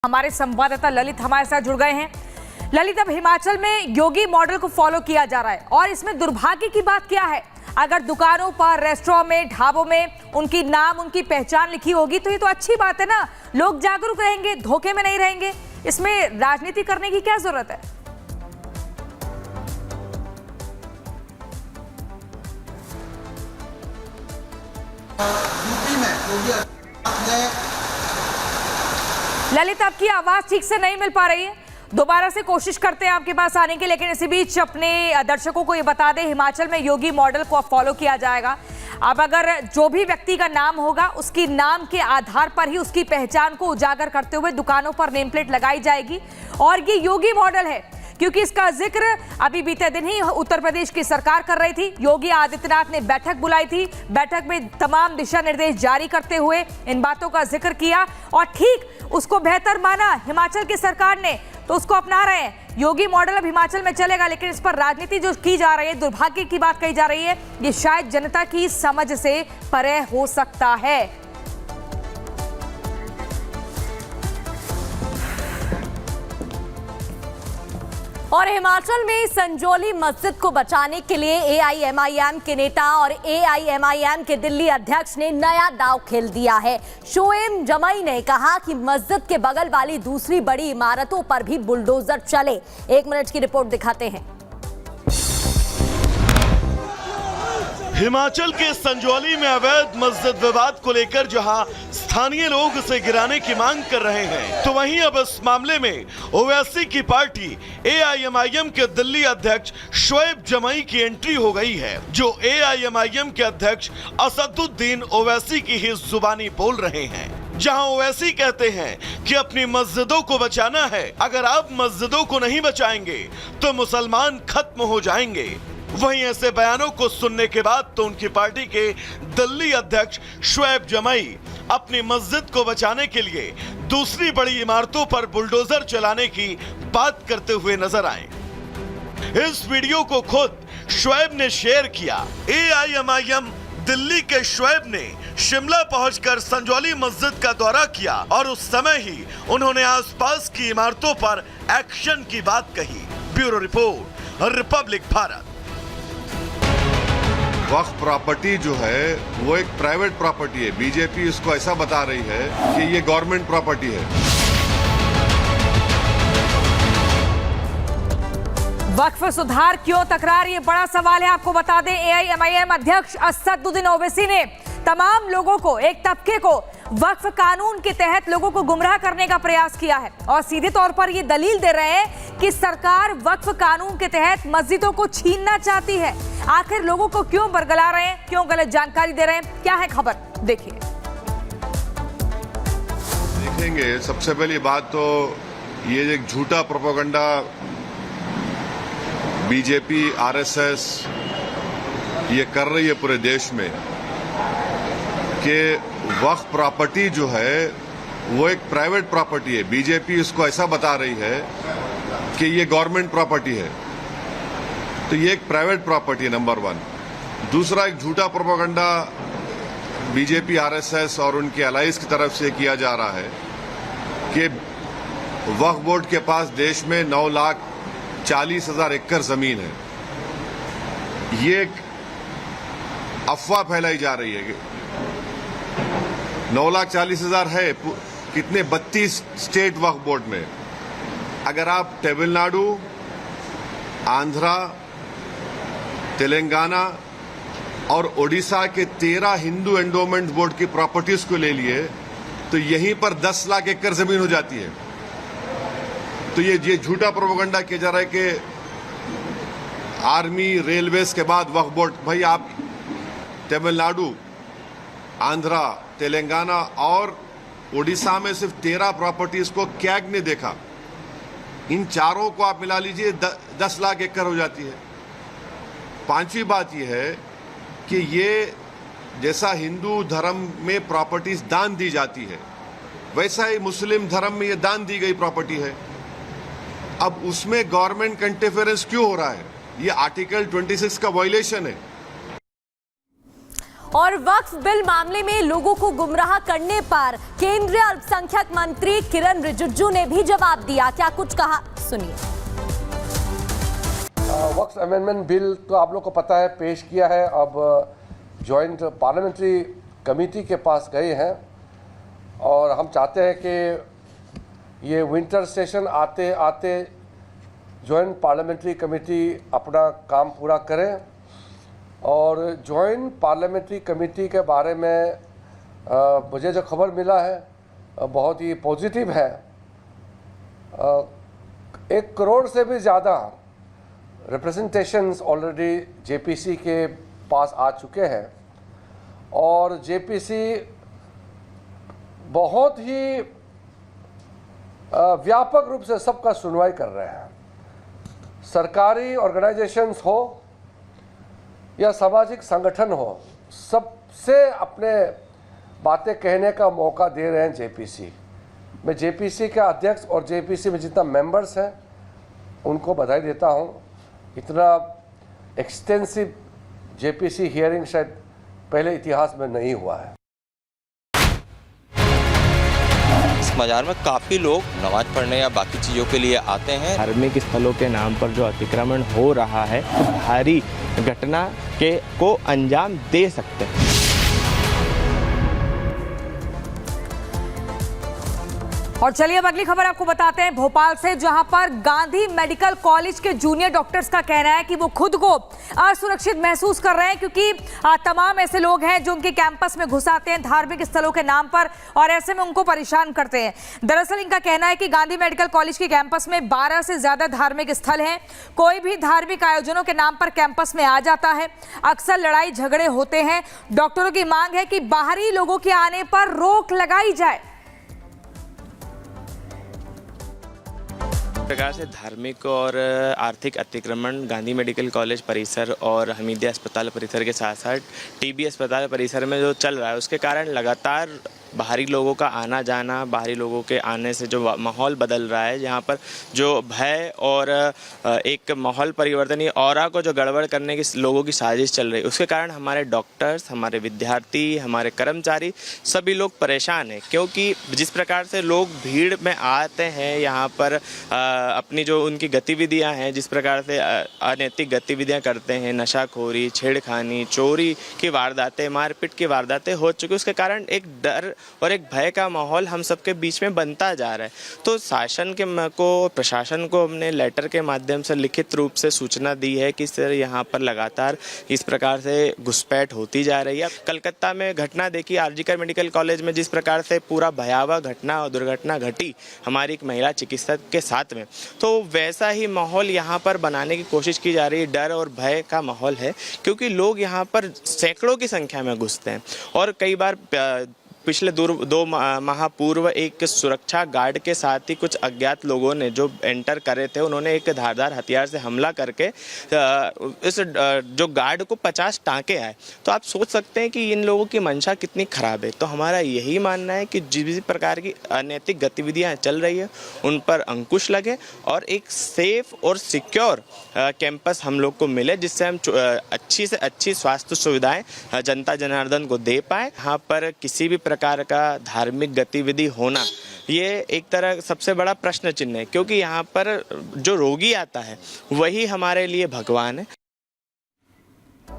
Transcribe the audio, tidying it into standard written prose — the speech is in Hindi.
हमारे संवाददाता ललित हमारे साथ जुड़ गए हैं। ललित, अब हिमाचल में योगी मॉडल को फॉलो किया जा रहा है और इसमें दुर्भाग्य की बात क्या है? अगर दुकानों पर, रेस्टोरेंट में, ढाबों में उनकी नाम, उनकी पहचान लिखी होगी तो ये तो अच्छी बात है ना। लोग जागरूक रहेंगे, धोखे में नहीं रहेंगे। इसमें राजनीति करने की क्या जरूरत है? ललित, आपकी आवाज ठीक से नहीं मिल पा रही है, दोबारा से कोशिश करते हैं आपके पास आने की। लेकिन इसी बीच अपने दर्शकों को ये बता दें, हिमाचल में योगी मॉडल को फॉलो किया जाएगा। अब अगर जो भी व्यक्ति का नाम होगा, उसकी नाम के आधार पर ही उसकी पहचान को उजागर करते हुए दुकानों पर नेम प्लेट लगाई जाएगी। और ये योगी मॉडल है क्योंकि इसका जिक्र अभी बीते दिन ही उत्तर प्रदेश की सरकार कर रही थी। योगी आदित्यनाथ ने बैठक बुलाई थी, बैठक में तमाम दिशा निर्देश जारी करते हुए इन बातों का जिक्र किया और ठीक उसको बेहतर माना हिमाचल की सरकार ने, तो उसको अपना रहे हैं। योगी मॉडल अब हिमाचल में चलेगा, लेकिन इस पर राजनीति जो की जा रही है, दुर्भाग्य की बात कही जा रही है, ये शायद जनता की समझ से परे हो सकता है। और हिमाचल में संजौली मस्जिद को बचाने के लिए एआईएमआईएम के नेता और एआईएमआईएम के दिल्ली अध्यक्ष ने नया दांव खेल दिया है। शोएब जमई ने कहा कि मस्जिद के बगल वाली दूसरी बड़ी इमारतों पर भी बुलडोजर चले। 1 मिनट की रिपोर्ट दिखाते हैं। हिमाचल के संजौली में अवैध मस्जिद विवाद को लेकर जहां स्थानीय लोग उसे गिराने की मांग कर रहे हैं, तो वहीं अब इस मामले में ओवैसी की पार्टी एआईएमआईएम के दिल्ली अध्यक्ष शोएब जमई की एंट्री हो गई है, जो एआईएमआईएम के अध्यक्ष असदुद्दीन ओवैसी की ही जुबानी बोल रहे हैं। जहां ओवैसी कहते हैं कि अपनी मस्जिदों को बचाना है, अगर आप मस्जिदों को नहीं बचाएंगे तो मुसलमान खत्म हो जाएंगे। वहीं ऐसे बयानों को सुनने के बाद तो उनकी पार्टी के दिल्ली अध्यक्ष शोएब जमई अपनी मस्जिद को बचाने के लिए दूसरी बड़ी इमारतों पर बुलडोजर चलाने की बात करते हुए नजर आए। इस वीडियो को खुद शोएब ने शेयर किया। एआईएमआईएम दिल्ली के शोएब ने शिमला पहुंचकर संजौली मस्जिद का दौरा किया और उस समय ही उन्होंने आसपास की इमारतों पर एक्शन की बात कही। Bureau report, Republic Bharat. वक्फ प्रॉपर्टी जो है वो एक प्राइवेट प्रॉपर्टी है। बीजेपी इसको ऐसा बता रही है कि ये गवर्नमेंट प्रॉपर्टी है। वक्फ सुधार क्यों तकरार, ये बड़ा सवाल है। आपको बता दें, एआईएमआईएम अध्यक्ष असदुद्दीन ओवैसी ने तमाम लोगों को, एक तबके को वक्फ कानून के तहत लोगों को गुमराह करने का प्रयास किया है और सीधे तौर पर ये दलील दे रहे हैं कि सरकार वक्फ कानून के तहत मस्जिदों को छीनना चाहती है। आखिर लोगों को क्यों बरगला रहे हैं, क्यों गलत जानकारी दे रहे हैं, क्या है खबर, देखिए। देखेंगे, सबसे पहली बात तो ये एक झूठा प्रोपेगेंडा बीजेपी, आरएसएस ये कर रही है पूरे देश में कि वक्फ प्रॉपर्टी जो है वो एक प्राइवेट प्रॉपर्टी है। बीजेपी इसको ऐसा बता रही है कि ये गवर्नमेंट प्रॉपर्टी है, तो ये एक प्राइवेट प्रॉपर्टी है, नंबर 1। दूसरा, एक झूठा प्रोपेगेंडा बीजेपी, आरएसएस और उनके अलाइज की तरफ से किया जा रहा है कि वक्फ बोर्ड के पास देश में 9,40,000 एकड़ जमीन है। ये एक अफवाह फैलाई जा रही है कि 9,40,000 है, कितने 32 स्टेट वक्फ बोर्ड में। अगर आप तमिलनाडु, आंध्रा, तेलंगाना और ओडिशा के 13 हिंदू एंडोमेंट बोर्ड की प्रॉपर्टीज को ले लिए तो यहीं पर 10 लाख एकड़ जमीन हो जाती है। तो ये झूठा प्रोपेगेंडा किया जा रहा है कि आर्मी, रेलवेज के बाद वक्फ बोर्ड। भाई, आप तमिलनाडु, आंध्रा, तेलंगाना और ओडिशा में सिर्फ 13 प्रॉपर्टीज को कैग ने देखा। इन चारों को आप मिला लीजिए, 10 लाख एकड़ हो जाती है। पांचवी बात यह है कि ये जैसा हिंदू धर्म में प्रॉपर्टीज दान दी जाती है, वैसा ही मुस्लिम धर्म में ये दान दी गई प्रॉपर्टी है। अब उसमें गवर्नमेंट इंटरफेरेंस क्यों हो रहा है? ये आर्टिकल 26 का वायलेशन है। और वक्फ बिल मामले में लोगों को गुमराह करने पर केंद्रीय अल्पसंख्यक मंत्री किरण रिजिजू ने भी जवाब दिया। क्या कुछ कहा, सुनिए। वक्फ अमेंडमेंट बिल तो आप लोग को पता है पेश किया है, अब जॉइंट पार्लियामेंट्री कमेटी के पास गए हैं और हम चाहते हैं कि ये विंटर सेशन आते आते जॉइंट पार्लियामेंट्री कमेटी अपना काम पूरा करें। और जॉइंट पार्लियामेंट्री कमेटी के बारे में मुझे जो खबर मिला है बहुत ही पॉजिटिव है। 1 करोड़ से भी ज़्यादा रिप्रेजेंटेशंस ऑलरेडी जेपीसी के पास आ चुके हैं और जेपीसी बहुत ही व्यापक रूप से सबका सुनवाई कर रहे हैं। सरकारी ऑर्गेनाइजेशंस हो या सामाजिक संगठन हो, सबसे अपने बातें कहने का मौका दे रहे हैं जेपीसी। मैं जेपीसी के अध्यक्ष और जेपीसी में जितना मेंबर्स हैं उनको बधाई देता हूं। इतना एक्सटेंसिव जेपीसी हियरिंग शायद पहले इतिहास में नहीं हुआ है। इस मजार में काफ़ी लोग नमाज पढ़ने या बाकी चीज़ों के लिए आते हैं। धार्मिक स्थलों के नाम पर जो अतिक्रमण हो रहा है, भारी घटना को अंजाम दे सकते हैं। और चलिए अब अगली खबर आपको बताते हैं भोपाल से, जहां पर गांधी मेडिकल कॉलेज के जूनियर डॉक्टर्स का कहना है कि वो खुद को असुरक्षित महसूस कर रहे हैं, क्योंकि तमाम ऐसे लोग हैं जो उनके कैंपस में घुस आते हैं धार्मिक स्थलों के नाम पर और ऐसे में उनको परेशान करते हैं। दरअसल इनका कहना है कि गांधी मेडिकल कॉलेज के कैंपस में 12 से ज्यादा धार्मिक स्थल हैं। कोई भी धार्मिक आयोजनों के नाम पर कैंपस में आ जाता है, अक्सर लड़ाई झगड़े होते हैं। डॉक्टरों की मांग है कि बाहरी लोगों के आने पर रोक लगाई जाए। प्रकार से धार्मिक और आर्थिक अतिक्रमण गांधी मेडिकल कॉलेज परिसर और हमीदिया अस्पताल परिसर के साथ साथ टीबी अस्पताल परिसर में जो चल रहा है, उसके कारण लगातार बाहरी लोगों का आना जाना, बाहरी लोगों के आने से जो माहौल बदल रहा है, जहाँ पर जो भय और एक माहौल परिवर्तन, ये ऑरा को जो गड़बड़ करने की लोगों की साजिश चल रही है, उसके कारण हमारे डॉक्टर्स, हमारे विद्यार्थी, हमारे कर्मचारी सभी लोग परेशान हैं। क्योंकि जिस प्रकार से लोग भीड़ में आते हैं यहाँ पर अपनी जो उनकी गतिविधियाँ हैं, जिस प्रकार से अनैतिक गतिविधियाँ करते हैं, नशाखोरी, छेड़खानी, चोरी की वारदातें, मारपीट की वारदातें हो चुकी, उसके कारण एक डर और एक भय का माहौल हम सबके बीच में बनता जा रहा है। तो शासन प्रशासन को हमने लेटर के माध्यम से लिखित रूप से सूचना दी है कि सर यहाँ पर लगातार इस प्रकार से घुसपैठ होती जा रही है। कलकत्ता में घटना देखी, आरजीकर मेडिकल कॉलेज में जिस प्रकार से पूरा भयावह घटना और दुर्घटना घटी हमारी एक महिला चिकित्सक के साथ में, तो वैसा ही माहौल यहाँ पर बनाने की कोशिश की जा रही है। डर और भय का माहौल है, क्योंकि लोग यहाँ पर सैकड़ों की संख्या में घुसते हैं और कई बार पिछले 2 माह पूर्व एक सुरक्षा गार्ड के साथ ही कुछ अज्ञात लोगों ने जो एंटर करे थे, उन्होंने एक धारदार हथियार से हमला करके इस जो गार्ड को 50 टाँके आए। तो आप सोच सकते हैं कि इन लोगों की मंशा कितनी खराब है। तो हमारा यही मानना है कि जिस भी प्रकार की अनैतिक गतिविधियां चल रही है उन पर अंकुश लगे और एक सेफ और सिक्योर कैंपस हम लोग को मिले, जिससे हम अच्छी से अच्छी स्वास्थ्य सुविधाएं जनता जनार्दन को दे पाए। यहाँ पर किसी भी प्रकार का धार्मिक गतिविधि होना ये एक तरह सबसे बड़ा प्रश्न चिन्ह है, क्योंकि यहाँ पर जो रोगी आता है वही हमारे लिए भगवान है।